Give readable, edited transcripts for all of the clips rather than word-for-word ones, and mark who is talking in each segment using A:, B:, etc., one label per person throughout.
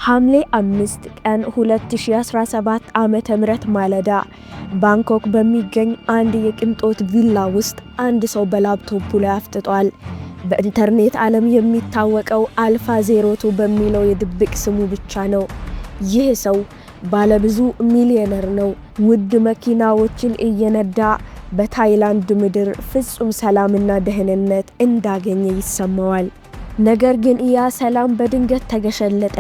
A: ሐምሌ 5 ቀን 2017 ዓመተ ምህረት ማለዳ ባንኮክ በሚገኝ አንድ የቅንጦት ቪላ ውስጥ አንድ ሰው በላፕቶፑ ላይ አፍጥጧል። በኢንተርኔት ዓለም የሚታወቀው አልፋ ዜሮቱ በሚለው የድብቅ ስሙ ብቻ ነው። ይህ ሰው ባለብዙ ሚሊዮነር ነው። ውድ መኪናዎችን እየነዳ በታይላንድ ምድር ፍጹም ሰላምና ደህንነት እንዳገኘ ይሰማዋል። ነገር ግን ያ ሰላም በድንገት ተገሸለጠ።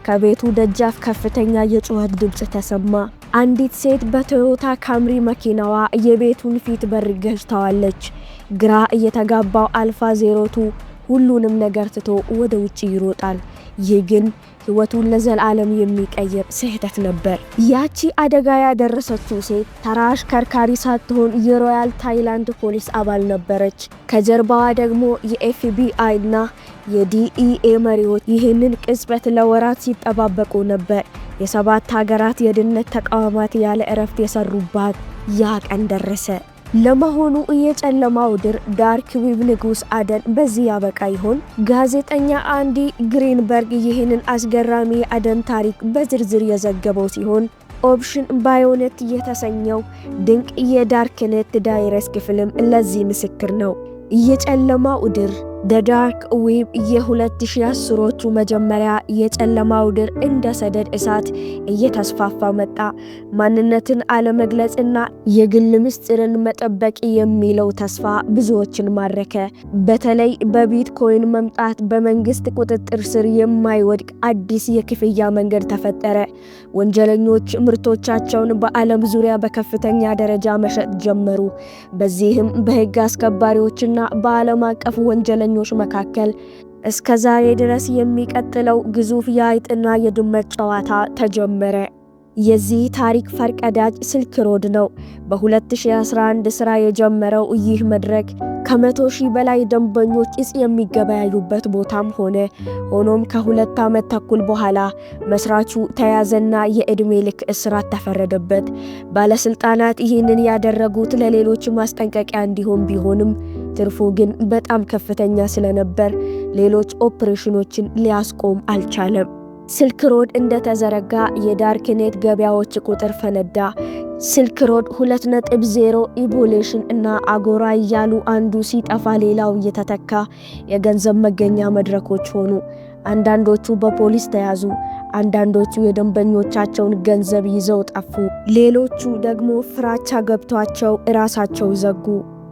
A: ከቤቱ ደጃፍ ከፍተኛ የጩኸት ድምፅ ተሰማ። አንዲት ሴት በቶዮታ ካምሪ መኪናዋ የቤቱን ፊት በር ገጭታዋለች። ግራ እየተጋባው አልፋ ዜሮቱ ሁሉንም ነገር ትቶ ወደ ውጭ ይሮጣል። ይህ ግን ሕይወቱን ለዘላለም የሚቀይር ስህተት ነበር። ያቺ አደጋ ያደረሰችው ሴት ተራ አሽከርካሪ ሳትሆን የሮያል ታይላንድ ፖሊስ አባል ነበረች። ከጀርባዋ ደግሞ የኤፍቢአይ እና የዲኢኤ መሪዎች ይህንን ቅጽበት ለወራት ሲጠባበቁ ነበር። የ7 ሀገራት የደህንነት ተቋማት ያለ እረፍት የሰሩባት ያ ቀን ደረሰ። ለመሆኑ የጨለማው ድር ዳርክ ዌብ ንጉስ አደን በዚህ ያበቃ ይሆን? ጋዜጠኛ አንዲ ግሪንበርግ ይህንን አስገራሚ የአደን ታሪክ በዝርዝር የዘገበው ሲሆን ኦፕሽን ባዮኔት የተሰኘው ድንቅ የዳርክኔት ዳይሬክት ፊልም ለዚህ ምስክር ነው። የጨለማው ድር ዳርክ ዌብ የ2010ዎቹ መጀመሪያ የጨለማው ድር እንደ ሰደድ እሳት እየተስፋፋ መጣ። ማንነትን አለመግለጽና የግል ምስጢርን መጠበቅ የሚለው ተስፋ ብዙዎችን ማረከ። በተለይ በቢትኮይን መምጣት በመንግስት ቁጥጥር ስር የማይወድቅ አዲስ የክፍያ መንገድ ተፈጠረ። ወንጀለኞች ምርቶቻቸውን በዓለም ዙሪያ በከፍተኛ ደረጃ መሸጥ ጀመሩ። በዚህም በህግ አስከባሪዎችና በዓለም አቀፍ ወንጀለኞች መካከል እስከ ዛሬ ድረስ የሚቀጥለው ግዙፍ የአይጥና የድመት ጨዋታ ተጀመረ። የዚህ ታሪክ ፈርቀዳጅ ሲልክ ሮድ ነው። በ2011 ስራ የጀመረው ይህ መድረክ ከ100,000 በላይ ደንበኞች እጽ የሚገበያዩበት ቦታም ሆነ። ሆኖም ከ2 ዓመት ተኩል በኋላ መስራቹ ተያዘና የዕድሜ ልክ እስራት ተፈረደበት። ባለስልጣናት ይህንን ያደረጉት ለሌሎች ማስጠንቀቂያ እንዲሆን ቢሆንም ትርፉ ግን በጣም ከፍተኛ ስለነበር ሌሎች ኦፕሬሽኖችን ሊያስቆም አልቻለም። ሲልክ ሮድ እንደተዘረጋ የዳርክኔት ገበያዎች ቁጥር ፈነዳ። ሲልክ ሮድ 2.0 ኢቮሉሽን እና አጎራ እያሉ አንዱ ሲጠፋ ሌላው እየተተካ የገንዘብ መገኛ መድረኮች ሆኑ። አንዳንዶቹ በፖሊስ ተያዙ፣ አንዳንዶቹ የደንበኞቻቸውን ገንዘብ ይዘው ጠፉ፣ ሌሎቹ ደግሞ ፍራቻ ገብቷቸው እራሳቸው ዘጉ።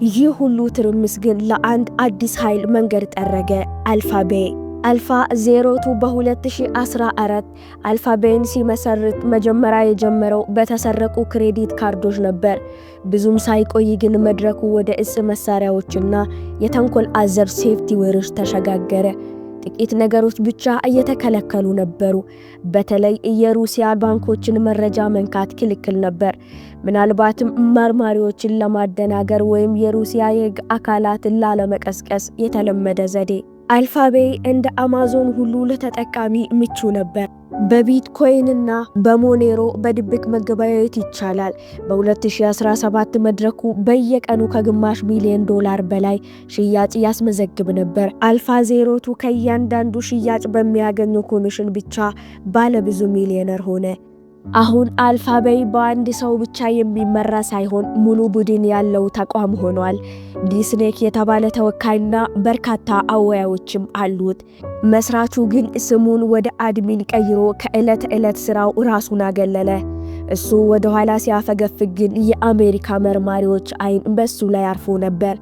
A: ይህ ሁሉ ትርምስ ግን ለአንድ አዲስ ኃይል መንገድ ጠረገ። አልፋቤይ አልፋ ዜሮቱ በ2014 አልፋቤይን ሲመሰርት መጀመሪያ የጀመረው በተሰረቁ ክሬዲት ካርዶች ነበር። ብዙም ሳይቆይ ግን መድረኩ ወደ እጽ መሳሪያዎችና የተንኮል አዘር ሶፍትዌሮች ተሸጋገረ። ጥቂት ነገሮች ብቻ እየተከለከሉ ነበሩ። በተለይ የሩሲያ ባንኮችን መረጃ መንካት ክልክል ነበር። ምናልባትም መርማሪዎችን ለማደናገር ወይም የሩሲያ የሕግ አካላትን ላለመቀስቀስ የተለመደ ዘዴ። አልፋቤይ እንደ አማዞን ሁሉ ለተጠቃሚ ምቹ ነበር። በቢትኮይንና በሞኔሮ በድብቅ መገበያየት ይቻላል። በ2017 መድረኩ በየቀኑ ከግማሽ ቢሊዮን ዶላር በላይ ሽያጭ ያስመዘግብ ነበር። አልፋ ዜሮቱ ከእያንዳንዱ ሽያጭ በሚያገኘው ኮሚሽን ብቻ ባለብዙ ሚሊዮነር ሆነ። አሁን አልፋቤይ በአንድ ሰው ብቻ የሚመራ ሳይሆን ሙሉ ቡድን ያለው ተቋም ሆኗል። ዲስኔክ የተባለ ተወካይና በርካታ አወያዮችም አሉት። መስራቹ ግን ስሙን ወደ አድሚን ቀይሮ ከዕለት ዕለት ስራው ራሱን አገለለ። እሱ ወደ ኋላ ሲያፈገፍግ ግን የአሜሪካ መርማሪዎች አይን በሱ ላይ አርፎ ነበር።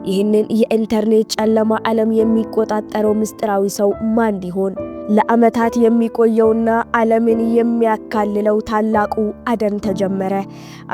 A: ይህንን የኢንተርኔት ጨለማ ዓለም የሚቆጣጠረው ምስጢራዊ ሰው ማን ይሆን? ለዓመታት የሚቆየውና ዓለምን የሚያካልለው ታላቁ አደን ተጀመረ።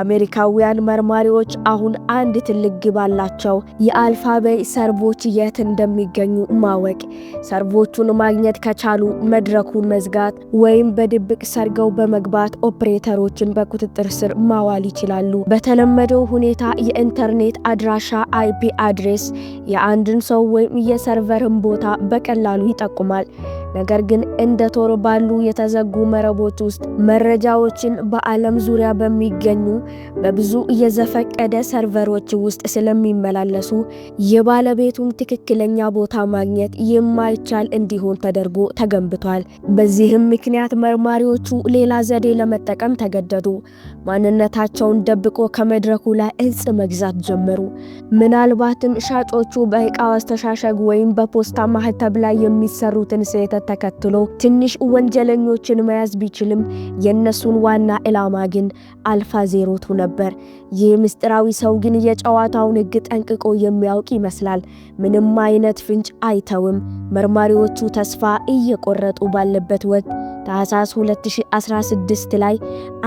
A: አሜሪካውያን መርማሪዎች አሁን አንድ ትልቅ ግብ አላቸው። የአልፋቤይ ሰርቮች የት እንደሚገኙ ማወቅ። ሰርቮቹን ማግኘት ከቻሉ መድረኩን መዝጋት ወይም በድብቅ ሰርገው በመግባት ኦፕሬተሮችን በቁጥጥር ስር ማዋል ይችላሉ። በተለመደው ሁኔታ የኢንተርኔት አድራሻ አይፒ አድሬስ የአንድን ሰው ወይም የሰርቨርን ቦታ በቀላሉ ይጠቁማል። ነገር ግን እንደ ቶር ባሉ የተዘጉ መረቦች ውስጥ መረጃዎችን በዓለም ዙሪያ በሚገኙ በብዙ የዘፈቀደ ሰርቨሮች ውስጥ ስለሚመላለሱ የባለቤቱን ትክክለኛ ቦታ ማግኘት የማይቻል እንዲሆን ተደርጎ ተገንብቷል። በዚህም ምክንያት መርማሪዎቹ ሌላ ዘዴ ለመጠቀም ተገደዱ። ማንነታቸውን ደብቆ ከመድረኩ ላይ እጽ መግዛት ጀመሩ። ምናልባትም ሻጮቹ በዕቃ አስተሻሸግ ወይም በፖስታ ማህተብ ላይ የሚሰሩትን ስህተት ተከትሎ ትንሽ ወንጀለኞችን መያዝ ቢችልም የነሱን ዋና ዓላማ ግን አልፋ ዜሮቱ ነበር። ይህ ምስጢራዊ ሰው ግን የጨዋታውን ሕግ ጠንቅቆ የሚያውቅ ይመስላል። ምንም አይነት ፍንጭ አይተውም። መርማሪዎቹ ተስፋ እየቆረጡ ባለበት ወቅት ታህሳስ 2016 ላይ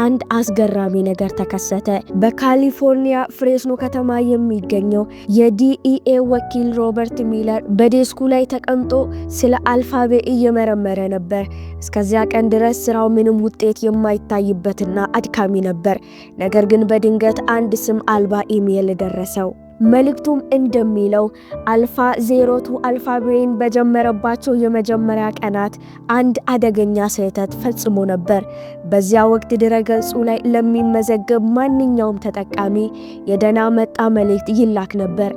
A: አንድ አስገራሚ ነገር ተከሰተ። በካሊፎርኒያ ፍሬስኖ ከተማ የሚገኘው የዲኢኤ ወኪል ሮበርት ሚለር በዴስኩ ላይ ተቀምጦ ስለ አልፋቤ እየመረመረ ነበር። እስከዚያ ቀን ድረስ ስራው ምንም ውጤት የማይታይበትና አድካሚ ነበር። ነገር ግን በድንገት አንድ ስም አልባ ኢሜይል ደረሰው። መልእክቱም እንደሚለው አልፋ ዜሮቱ አልፋቤን በጀመረባቸው የመጀመሪያ ቀናት አንድ አደገኛ ስህተት ፈጽሞ ነበር። በዚያ ወቅት ድረገጹ ላይ ለሚመዘገብ ማንኛውም ተጠቃሚ የደህና መጣ መልእክት ይላክ ነበር።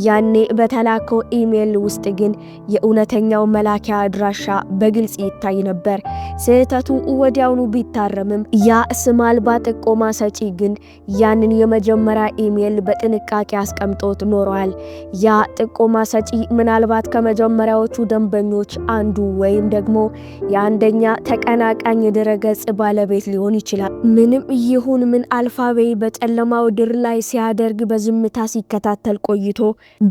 A: ያኔ በተላከው ኢሜይል ውስጥ ግን የእውነተኛው መላኪያ አድራሻ በግልጽ ይታይ ነበር። ስህተቱ ወዲያውኑ ቢታረምም ያ ስም አልባ ጥቆማ ሰጪ ግን ያንን የመጀመሪያ ኢሜይል በጥንቃቄ አስቀምጦት ኖሯል። ያ ጥቆማ ሰጪ ምናልባት ከመጀመሪያዎቹ ደንበኞች አንዱ ወይም ደግሞ የአንደኛ ተቀናቃኝ ድረገጽ ባለቤት ሊሆን ይችላል። ምንም ይሁን ምን አልፋቤ በጨለማው ድር ላይ ሲያደርግ በዝምታ ሲከታተል ቆይቶ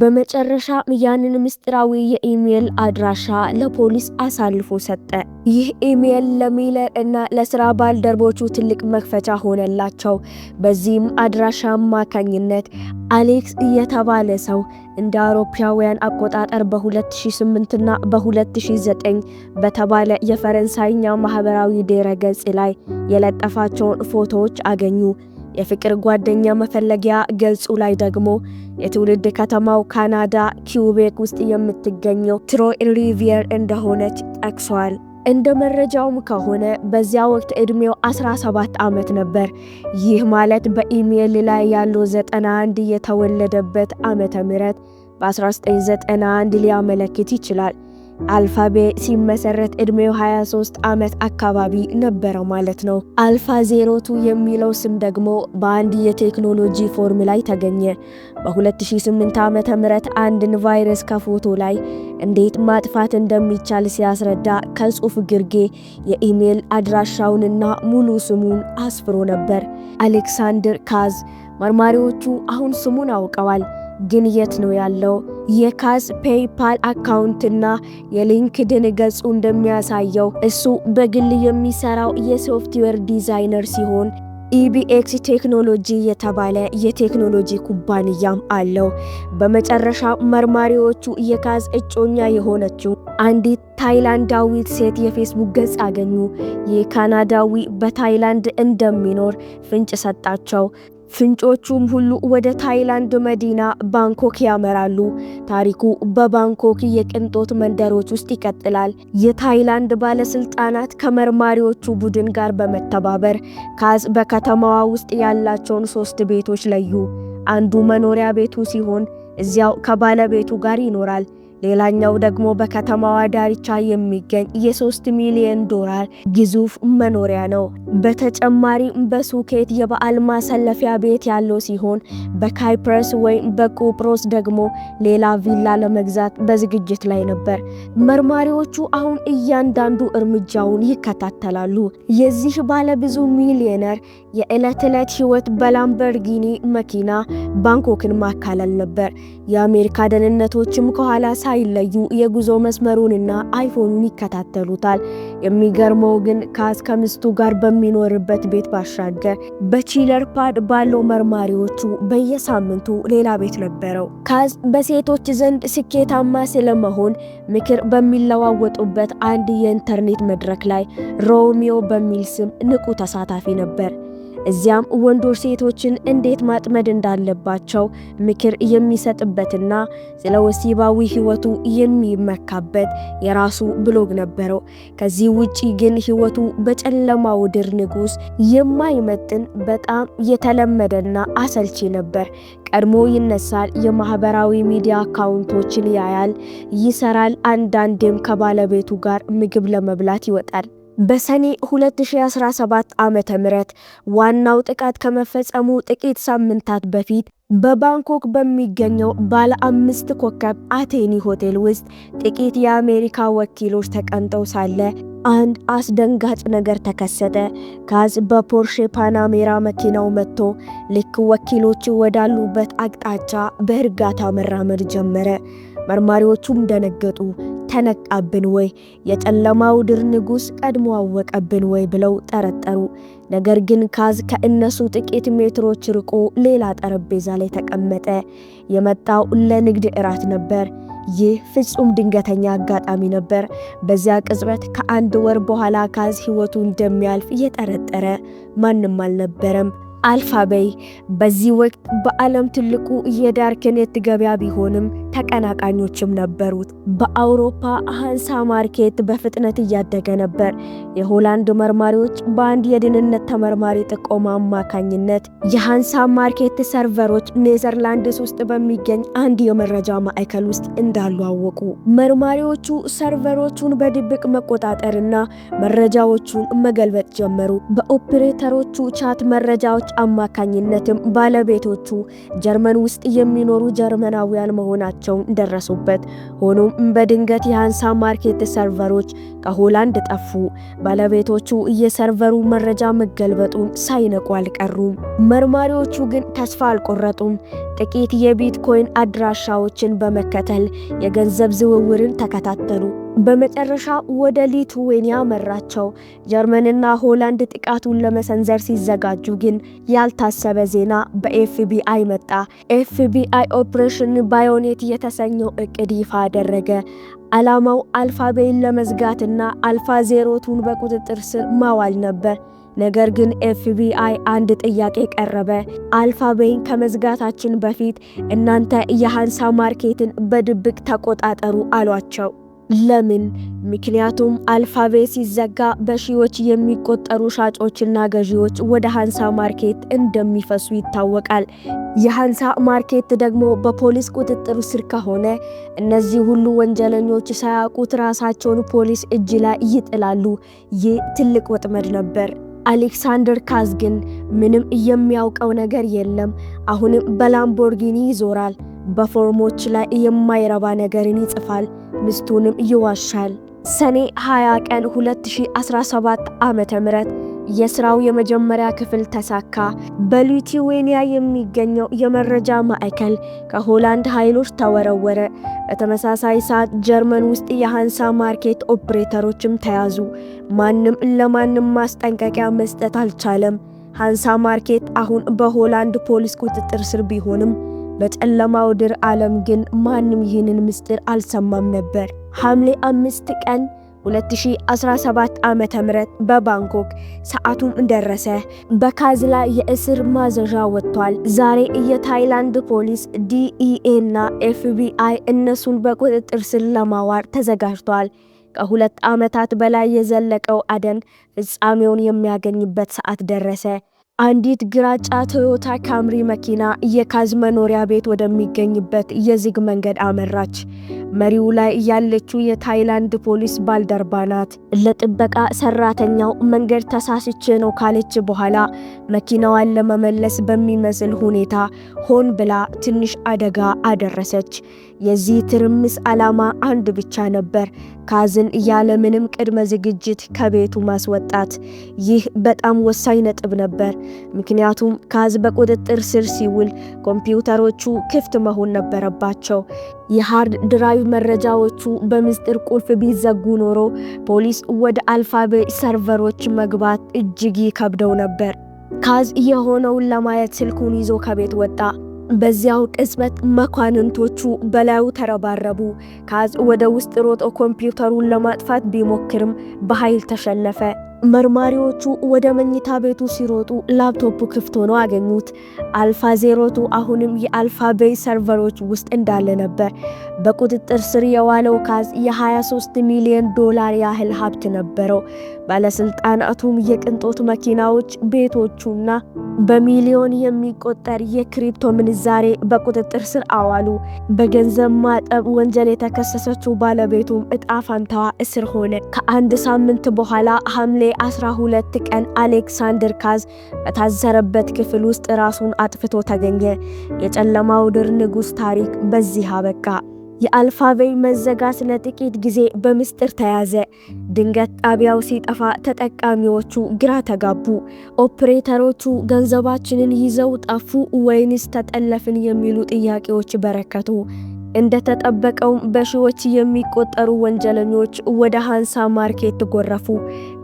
A: በመጨረሻ ያንን ምስጢራዊ የኢሜይል አድራሻ ለፖሊስ አሳልፎ ሰጠ። ይህ ኢሜይል ለሚለር እና ለስራ ባልደረቦቹ ትልቅ መክፈቻ ሆነላቸው። በዚህም አድራሻ አማካኝነት አሌክስ የተባለ ሰው እንደ አውሮፓውያን አቆጣጠር በ2008 እና በ2009 በተባለ የፈረንሳይኛ ማህበራዊ ድረ-ገጽ ላይ የለጠፋቸውን ፎቶዎች አገኙ። የፍቅር ጓደኛ መፈለጊያ ገጹ ላይ ደግሞ የትውልድ ከተማው ካናዳ ኪውቤክ ውስጥ የምትገኘው ትሮይ ሪቪየር እንደሆነች ጠቅሷል። እንደ መረጃውም ከሆነ በዚያ ወቅት ዕድሜው 17 ዓመት ነበር። ይህ ማለት በኢሜይል ላይ ያለው 91 የተወለደበት ዓመተ ምህረት በ1991 ሊያመለክት ይችላል። አልፋቤ ሲመሰረት ዕድሜው 23 ዓመት አካባቢ ነበረ ማለት ነው። አልፋ ዜሮቱ የሚለው ስም ደግሞ በአንድ የቴክኖሎጂ ፎርም ላይ ተገኘ። በ2008 ዓመተ ምህረት አንድን ቫይረስ ከፎቶ ላይ እንዴት ማጥፋት እንደሚቻል ሲያስረዳ ከጽሑፍ ግርጌ የኢሜይል አድራሻውንና ሙሉ ስሙን አስፍሮ ነበር። አሌክሳንደር ካዝ። መርማሪዎቹ አሁን ስሙን አውቀዋል። ግን የት ነው ያለው? የካዝ ፔይፓል አካውንትና የሊንክድን ገጹ እንደሚያሳየው እሱ በግል የሚሰራው የሶፍትዌር ዲዛይነር ሲሆን ኢቢኤክስ ቴክኖሎጂ የተባለ የቴክኖሎጂ ኩባንያም አለው። በመጨረሻ መርማሪዎቹ የካዝ እጮኛ የሆነችው አንዲት ታይላንዳዊት ሴት የፌስቡክ ገጽ አገኙ። የካናዳዊ በታይላንድ እንደሚኖር ፍንጭ ሰጣቸው። ፍንጮቹም ሁሉ ወደ ታይላንድ መዲና ባንኮክ ያመራሉ። ታሪኩ በባንኮክ የቅንጦት መንደሮች ውስጥ ይቀጥላል። የታይላንድ ባለስልጣናት ከመርማሪዎቹ ቡድን ጋር በመተባበር ካዝ በከተማዋ ውስጥ ያላቸውን 3 ቤቶች ለዩ። አንዱ መኖሪያ ቤቱ ሲሆን እዚያው ከባለቤቱ ጋር ይኖራል። ሌላኛው ደግሞ በከተማዋ ዳርቻ የሚገኝ የ3 ሚሊዮን ዶላር ግዙፍ መኖሪያ ነው። በተጨማሪም በሱኬት የበዓል ማሳለፊያ ቤት ያለው ሲሆን በካይፕረስ ወይም በቁጵሮስ ደግሞ ሌላ ቪላ ለመግዛት በዝግጅት ላይ ነበር። መርማሪዎቹ አሁን እያንዳንዱ እርምጃውን ይከታተላሉ። የዚህ ባለብዙ ሚሊዮነር የዕለት ዕለት ሕይወት በላምበርጊኒ መኪና ባንኮክን ማካለል ነበር። የአሜሪካ ደህንነቶችም ከኋላ ሳይለዩ የጉዞ መስመሩንና አይፎኑን ይከታተሉታል። የሚገርመው ግን ካዝ ከምስቱ ጋር በሚኖርበት ቤት ባሻገር በቺለር ፓድ ባለው መርማሪዎቹ በየሳምንቱ ሌላ ቤት ነበረው። ካዝ በሴቶች ዘንድ ስኬታማ ስለመሆን ምክር በሚለዋወጡበት አንድ የኢንተርኔት መድረክ ላይ ሮሚዮ በሚል ስም ንቁ ተሳታፊ ነበር። እዚያም ወንዶች ሴቶችን እንዴት ማጥመድ እንዳለባቸው ምክር የሚሰጥበትና ስለ ወሲባዊ ሕይወቱ የሚመካበት የራሱ ብሎግ ነበረው። ከዚህ ውጪ ግን ሕይወቱ በጨለማው ድር ንጉስ የማይመጥን በጣም የተለመደና አሰልቺ ነበር። ቀድሞ ይነሳል፣ የማህበራዊ ሚዲያ አካውንቶችን ያያል፣ ይሰራል፣ አንዳንዴም ከባለቤቱ ጋር ምግብ ለመብላት ይወጣል። በሰኔ 2017 ዓመተ ምህረት ዋናው ጥቃት ከመፈጸሙ ጥቂት ሳምንታት በፊት በባንኮክ በሚገኘው ባለ 5 ኮከብ አቴኒ ሆቴል ውስጥ ጥቂት የአሜሪካ ወኪሎች ተቀምጠው ሳለ አንድ አስደንጋጭ ነገር ተከሰተ። ካዝ በፖርሼ ፓናሜራ መኪናው መጥቶ ልክ ወኪሎቹ ወዳሉበት አቅጣጫ በእርጋታ መራመድ ጀመረ። መርማሪዎቹም ደነገጡ። ተነቃብን ወይ? የጨለማው ድር ንጉስ ቀድሞ አወቀብን ወይ ብለው ጠረጠሩ። ነገር ግን ካዝ ከእነሱ ጥቂት ሜትሮች ርቆ ሌላ ጠረጴዛ ላይ ተቀመጠ። የመጣው ለንግድ እራት ነበር። ይህ ፍጹም ድንገተኛ አጋጣሚ ነበር። በዚያ ቅጽበት ከአንድ ወር በኋላ ካዝ ሕይወቱ እንደሚያልፍ እየጠረጠረ ማንም አልነበረም። አልፋቤይ በዚህ ወቅት በዓለም ትልቁ የዳርክኔት ገበያ ቢሆንም ተቀናቃኞችም ነበሩት። በአውሮፓ ሃንሳ ማርኬት በፍጥነት እያደገ ነበር። የሆላንድ መርማሪዎች በአንድ የደህንነት ተመርማሪ ጥቆማ አማካኝነት የሃንሳ ማርኬት ሰርቨሮች ኔዘርላንድስ ውስጥ በሚገኝ አንድ የመረጃ ማዕከል ውስጥ እንዳሉ አወቁ። መርማሪዎቹ ሰርቨሮቹን በድብቅ መቆጣጠርና መረጃዎቹን መገልበጥ ጀመሩ። በኦፕሬተሮቹ ቻት መረጃዎች አማካኝነትም ባለቤቶቹ ጀርመን ውስጥ የሚኖሩ ጀርመናውያን መሆናቸውን ደረሱበት። ሆኖም በድንገት የሃንሳ ማርኬት ሰርቨሮች ከሆላንድ ጠፉ። ባለቤቶቹ የሰርቨሩ መረጃ መገልበጡን ሳይነቁ አልቀሩም። መርማሪዎቹ ግን ተስፋ አልቆረጡም። ጥቂት የቢትኮይን አድራሻዎችን በመከተል የገንዘብ ዝውውርን ተከታተሉ። በመጨረሻ ወደ ሊቱዌኒያ መራቸው። ጀርመንና ሆላንድ ጥቃቱን ለመሰንዘር ሲዘጋጁ ግን ያልታሰበ ዜና በኤፍቢአይ መጣ። ኤፍቢአይ ኦፕሬሽን ባዮኔት የተሰኘው እቅድ ይፋ አደረገ። ዓላማው አልፋቤይን ለመዝጋትና አልፋ ዜሮቱን በቁጥጥር ስር ማዋል ነበር። ነገር ግን ኤፍቢአይ አንድ ጥያቄ ቀረበ። አልፋቤይን ከመዝጋታችን በፊት እናንተ የሃንሳ ማርኬትን በድብቅ ተቆጣጠሩ አሏቸው። ለምን? ምክንያቱም አልፋቤይ ሲዘጋ በሺዎች የሚቆጠሩ ሻጮችና ገዢዎች ወደ ሃንሳ ማርኬት እንደሚፈሱ ይታወቃል። የሃንሳ ማርኬት ደግሞ በፖሊስ ቁጥጥር ስር ከሆነ እነዚህ ሁሉ ወንጀለኞች ሳያውቁት ራሳቸውን ፖሊስ እጅ ላይ ይጥላሉ። ይህ ትልቅ ወጥመድ ነበር። አሌክሳንደር ካዝ ግን ምንም የሚያውቀው ነገር የለም። አሁንም በላምቦርጊኒ ይዞራል። በፎርሞች ላይ የማይረባ ነገርን ይጽፋል። ሚስቱንም ይዋሻል። ሰኔ 20 ቀን 2017 ዓመተ ምህረት የስራው የመጀመሪያ ክፍል ተሳካ። በሊቱዌኒያ የሚገኘው የመረጃ ማዕከል ከሆላንድ ኃይሎች ተወረወረ። በተመሳሳይ ሰዓት ጀርመን ውስጥ የሃንሳ ማርኬት ኦፕሬተሮችም ተያዙ። ማንም ለማንም ማስጠንቀቂያ መስጠት አልቻለም። ሃንሳ ማርኬት አሁን በሆላንድ ፖሊስ ቁጥጥር ስር ቢሆንም በጨለማው ድር ዓለም ግን ማንም ይህንን ምስጢር አልሰማም ነበር። ሐምሌ 5 ቀን 2017 ዓመተ ምህረት በባንኮክ ሰዓቱም ደረሰ። በካዝ ላይ የእስር ማዘዣ ወጥቷል። ዛሬ የታይላንድ ፖሊስ፣ ዲኢኤ እና ኤፍቢአይ እነሱን በቁጥጥር ስር ለማዋል ተዘጋጅቷል። ከ2 ዓመታት በላይ የዘለቀው አደን ፍጻሜውን የሚያገኝበት ሰዓት ደረሰ። አንዲት ግራጫ ቶዮታ ካምሪ መኪና የካዝ መኖሪያ ቤት ወደሚገኝበት የዝግ መንገድ አመራች። መሪው ላይ ያለችው የታይላንድ ፖሊስ ባልደረባ ናት። ለጥበቃ ሰራተኛው መንገድ ተሳስቼ ነው ካለች በኋላ መኪናዋን ለመመለስ በሚመስል ሁኔታ ሆን ብላ ትንሽ አደጋ አደረሰች። የዚህ ትርምስ ዓላማ አንድ ብቻ ነበር፣ ካዝን ያለምንም ቅድመ ዝግጅት ከቤቱ ማስወጣት። ይህ በጣም ወሳኝ ነጥብ ነበር፣ ምክንያቱም ካዝ በቁጥጥር ስር ሲውል ኮምፒውተሮቹ ክፍት መሆን ነበረባቸው። የሃርድ ድራይቭ መረጃዎቹ በምስጢር ቁልፍ ቢዘጉ ኖሮ ፖሊስ ወደ አልፋቤይ ሰርቨሮች መግባት እጅግ ይከብደው ነበር። ካዝ የሆነውን ለማየት ስልኩን ይዞ ከቤት ወጣ። በዚያው ቅጽበት መኳንንቶቹ በላዩ ተረባረቡ። ካዝ ወደ ውስጥ ሮጦ ኮምፒውተሩን ለማጥፋት ቢሞክርም በኃይል ተሸነፈ። መርማሪዎቹ ወደ መኝታ ቤቱ ሲሮጡ ላፕቶፑ ክፍት ሆኖ አገኙት። አልፋ ዜሮቱ አሁንም የአልፋ ቤይ ሰርቨሮች ውስጥ እንዳለ ነበር። በቁጥጥር ስር የዋለው ካዝ የ23 ሚሊዮን ዶላር ያህል ሀብት ነበረው። ባለስልጣናቱም የቅንጦት መኪናዎች፣ ቤቶቹና በሚሊዮን የሚቆጠር የክሪፕቶ ምንዛሬ በቁጥጥር ስር አዋሉ። በገንዘብ ማጠብ ወንጀል የተከሰሰችው ባለቤቱም እጣ ፈንታዋ እስር ሆነ። ከአንድ ሳምንት በኋላ ሐምሌ 12 ቀን አሌክሳንደር ካዝ በታሰረበት ክፍል ውስጥ ራሱን አጥፍቶ ተገኘ። የጨለማው ድር ንጉሥ ታሪክ በዚህ አበቃ። የአልፋ ቤይ መዘጋት ለጥቂት ጊዜ በምስጢር ተያዘ። ድንገት ጣቢያው ሲጠፋ ተጠቃሚዎቹ ግራ ተጋቡ። ኦፕሬተሮቹ ገንዘባችንን ይዘው ጠፉ ወይንስ ተጠለፍን የሚሉ ጥያቄዎች በረከቱ። እንደተጠበቀው በሺዎች የሚቆጠሩ ወንጀለኞች ወደ ሃንሳ ማርኬት ጎረፉ።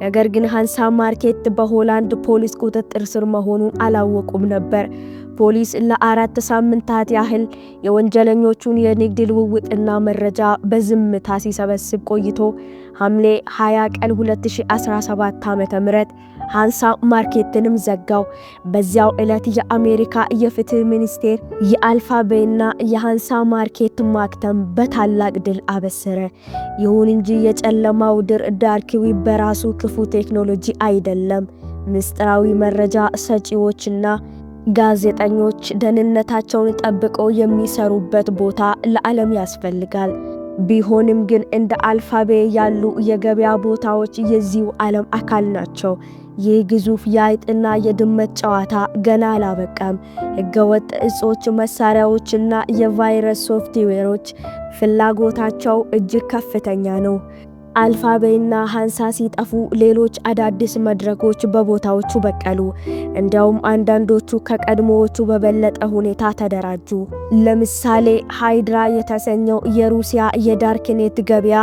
A: ነገር ግን ሃንሳ ማርኬት በሆላንድ ፖሊስ ቁጥጥር ስር መሆኑን አላወቁም ነበር። ፖሊስ ለ4 ሳምንታት ያህል የወንጀለኞቹን የንግድ ልውውጥና መረጃ በዝምታ ሲሰበስብ ቆይቶ ሐምሌ 20 ቀን 2017 ዓ.ም ሃንሳ ማርኬትንም ዘጋው። በዚያው ዕለት የአሜሪካ የፍትህ ሚኒስቴር የአልፋ ቤይና የሃንሳ ማርኬት ማክተም በታላቅ ድል አበሰረ። ይሁን እንጂ የጨለማው ድር ዳርክ ዌብ በራሱ ክፉ ቴክኖሎጂ አይደለም። ምስጢራዊ መረጃ ሰጪዎችና ጋዜጠኞች ደህንነታቸውን ጠብቀው የሚሰሩበት ቦታ ለዓለም ያስፈልጋል። ቢሆንም ግን እንደ አልፋ ቤይ ያሉ የገበያ ቦታዎች የዚሁ ዓለም አካል ናቸው። ይህ ግዙፍ የአይጥና የድመት ጨዋታ ገና አላበቃም። ህገወጥ እጾች፣ መሳሪያዎችና የቫይረስ ሶፍትዌሮች ፍላጎታቸው እጅግ ከፍተኛ ነው። አልፋ ቤይና ሃንሳ ሲጠፉ ሌሎች አዳዲስ መድረኮች በቦታዎቹ በቀሉ። እንዲያውም አንዳንዶቹ ከቀድሞዎቹ በበለጠ ሁኔታ ተደራጁ። ለምሳሌ ሃይድራ የተሰኘው የሩሲያ የዳርክኔት ገበያ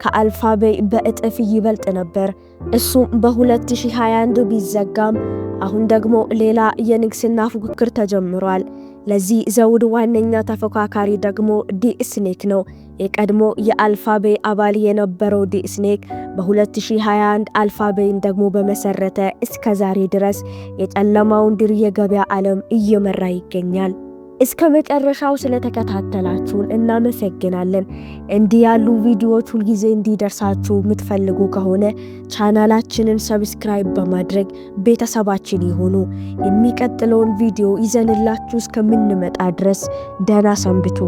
A: ከአልፋ ቤይ በእጥፍ ይበልጥ ነበር። እሱም በ2021 ቢዘጋም አሁን ደግሞ ሌላ የንግስና ፉክክር ተጀምሯል። ለዚህ ዘውድ ዋነኛ ተፎካካሪ ደግሞ ዲስኔክ ነው። የቀድሞ የአልፋ ቤይ አባል የነበረው ዲስኔክ በ2021 አልፋ ቤይን ደግሞ በመሰረተ እስከ ዛሬ ድረስ የጨለማውን ድር የገበያ ዓለም እየመራ ይገኛል። እስከ መጨረሻው ስለተከታተላችሁን እናመሰግናለን። እንዲህ ያሉ ቪዲዮዎች ሁልጊዜ እንዲደርሳችሁ የምትፈልጉ ከሆነ ቻናላችንን ሰብስክራይብ በማድረግ ቤተሰባችን ይሁኑ። የሚቀጥለውን ቪዲዮ ይዘንላችሁ እስከምንመጣ ድረስ ደህና ሰንብቱ።